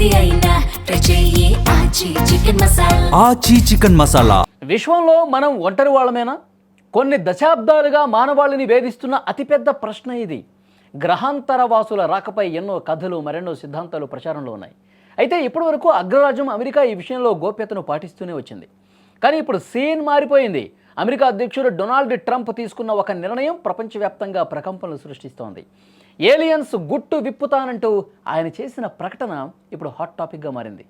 ఏది అయినా ట్రై చెయ్యి ఆచి చికెన్ మసాలా. ఆచి చికెన్ మసాలా. విశ్వంలో మనం ఒంటరి వాళ్ళమేనా? కొన్ని దశాబ్దాలుగా మానవాళిని వేధిస్తున్న అతిపెద్ద ప్రశ్న ఇది. గ్రహాంతర వాసుల రాకపై ఎన్నో కథలు, మరెన్నో సిద్ధాంతాలు ప్రచారంలో ఉన్నాయి. అయితే ఇప్పటివరకు అగ్రరాజ్యం అమెరికా ఈ విషయంలో గోప్యతను పాటిస్తూనే వచ్చింది. కానీ ఇప్పుడు సీన్ మారిపోయింది. అమెరికా అధ్యక్షుడు డొనాల్డ్ ట్రంప్ తీసుకున్న ఒక నిర్ణయం ప్రపంచవ్యాప్తంగా ప్రకంపనలు సృష్టిస్తోంది. ఏలియన్స్ గుట్టు విప్పుతానంటూ ఆయన చేసిన ప్రకటన ఇప్పుడు హాట్ టాపిక్గా మారింది.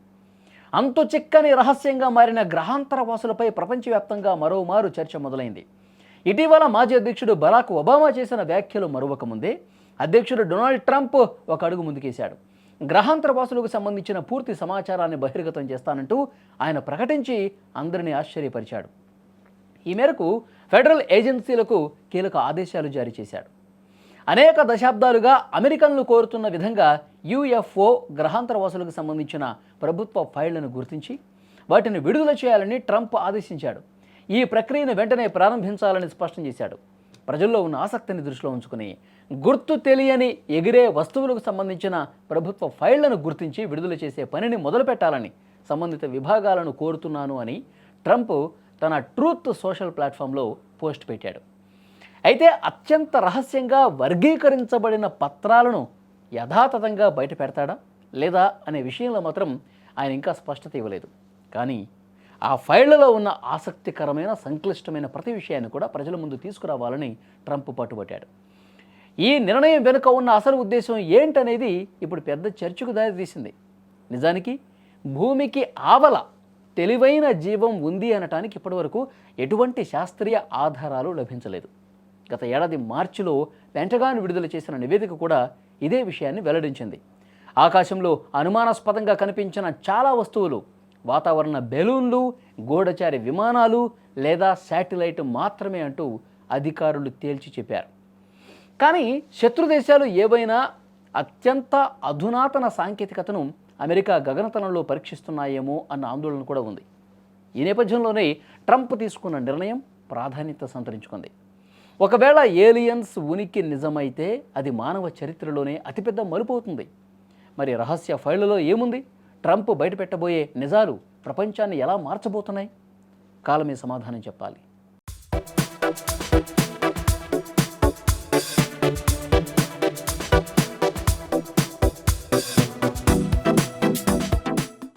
అంతు చిక్కని రహస్యంగా మారిన గ్రహాంతర వాసులపై ప్రపంచవ్యాప్తంగా మరోమారు చర్చ మొదలైంది. ఇటీవల మాజీ అధ్యక్షుడు బరాక్ ఒబామా చేసిన వ్యాఖ్యలు మరొక ముందే అధ్యక్షుడు డొనాల్డ్ ట్రంప్ ఒక అడుగు ముందుకేశాడు. గ్రహాంతర వాసులకు సంబంధించిన పూర్తి సమాచారాన్ని బహిర్గతం చేస్తానంటూ ఆయన ప్రకటించి అందరినీ ఆశ్చర్యపరిచాడు. ఈ మేరకు ఫెడరల్ ఏజెన్సీలకు కీలక ఆదేశాలు జారీ చేశాడు. అనేక దశాబ్దాలుగా అమెరికన్లు కోరుతున్న విధంగా యుఎఫ్ఓ గ్రహాంతర వాసులకు సంబంధించిన ప్రభుత్వ ఫైళ్లను గుర్తించి వాటిని విడుదల చేయాలని ట్రంప్ ఆదేశించాడు. ఈ ప్రక్రియను వెంటనే ప్రారంభించాలని స్పష్టం చేశాడు. ప్రజల్లో ఉన్న ఆసక్తిని దృష్టిలో ఉంచుకుని గుర్తు తెలియని ఎగిరే వస్తువులకు సంబంధించిన ప్రభుత్వ ఫైళ్లను గుర్తించి విడుదల చేసే పనిని మొదలుపెట్టాలని సంబంధిత విభాగాలను కోరుతున్నాను అని ట్రంప్ తన ట్రూత్ సోషల్ ప్లాట్ఫామ్లో పోస్ట్ పెట్టాడు. అయితే అత్యంత రహస్యంగా వర్గీకరించబడిన పత్రాలను యథాతథంగా బయట పెడతాడా లేదా అనే విషయంలో మాత్రం ఆయన ఇంకా స్పష్టత ఇవ్వలేదు. కానీ ఆ ఫైళ్లలో ఉన్న ఆసక్తికరమైన, సంక్లిష్టమైన ప్రతి విషయాన్ని కూడా ప్రజల ముందు తీసుకురావాలని ట్రంప్ పట్టుబట్టాడు. ఈ నిర్ణయం వెనుక ఉన్న అసలు ఉద్దేశం ఏంటనేది ఇప్పుడు పెద్ద చర్చకు దారితీసింది. నిజానికి భూమికి ఆవల తెలివైన జీవం ఉంది అనటానికి ఇప్పటివరకు ఎటువంటి శాస్త్రీయ ఆధారాలు లభించలేదు. గత ఏడాది మార్చిలో పెంటగాన్ విడుదల చేసిన నివేదిక కూడా ఇదే విషయాన్ని వెల్లడించింది. ఆకాశంలో అనుమానాస్పదంగా కనిపించిన చాలా వస్తువులు వాతావరణ బెలూన్లు, గూఢచారి విమానాలు లేదా శాటిలైట్ మాత్రమే అంటూ అధికారులు తేల్చి చెప్పారు. కానీ శత్రు దేశాలు ఏవైనా అత్యంత అధునాతన సాంకేతికతను అమెరికా గగనతలంలో పరీక్షిస్తున్నాయేమో అన్న ఆందోళన కూడా ఉంది. ఈ నేపథ్యంలోనే ట్రంప్ తీసుకున్న నిర్ణయం ప్రాధాన్యత సంతరించుకుంది. ఒకవేళ ఏలియన్స్ ఉనికి నిజమైతే అది మానవ చరిత్రలోనే అతిపెద్ద మలుపు అవుతుంది. మరి రహస్య ఫైళ్లలో ఏముంది? ట్రంప్ బయటపెట్టబోయే నిజాలు ప్రపంచాన్ని ఎలా మార్చబోతున్నాయి? కాలమే సమాధానం చెప్పాలి.